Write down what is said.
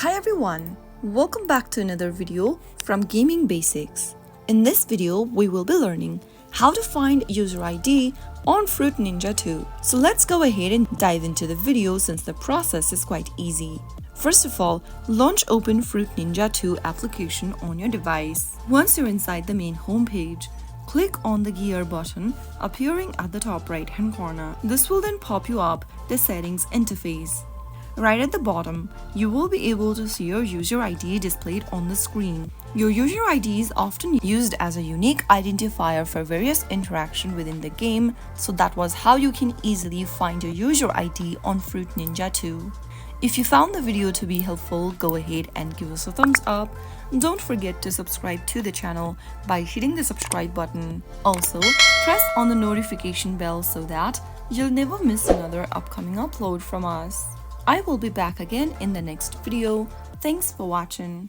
Hi everyone, welcome back to another video from Gaming Basics. In this video, we will be learning how to find user ID on Fruit Ninja 2. So let's go ahead and dive into the video since the process is quite easy. First of all, launch Open Fruit Ninja 2 application on your device. Once you're inside the main homepage, click on the gear button appearing at the top right hand corner. This will then pop you up the settings interface. Right at the bottom, you will be able to see your user ID displayed on the screen. Your user ID is often used as a unique identifier for various interactions within the game, so that was how you can easily find your user ID on Fruit Ninja 2. If you found the video to be helpful, go ahead and give us a thumbs up. Don't forget to subscribe to the channel by hitting the subscribe button. Also, press on the notification bell so that you'll never miss another upcoming upload from us. I will be back again in the next video. Thanks for watching.